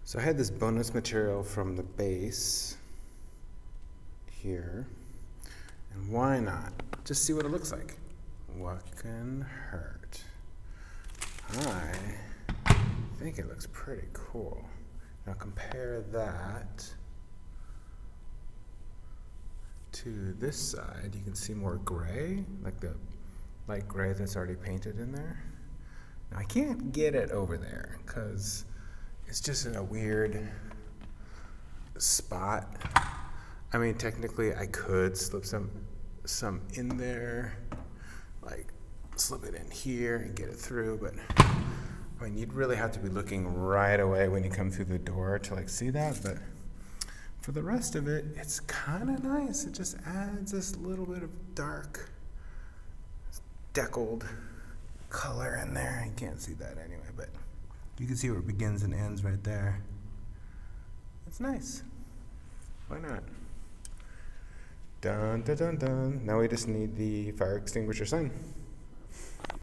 So I had this bonus material from the base here, and why not? Just see what it looks like. What can hurt? I think it looks pretty cool. Now compare that to this side. You can see more gray, like the light gray that's already painted in there. Now I can't get it over there because it's just in a weird spot. I mean, technically I could slip some in there, like slip it in here and get it through, but I mean, you'd really have to be looking right away when you come through the door to like see that, but for the rest of it, it's kind of nice. It just adds this little bit of dark, deckled color in there. You can't see that anyway, but you can see where it begins and ends right there. It's nice. Why not? Dun, dun, dun, dun. Now we just need the fire extinguisher sign.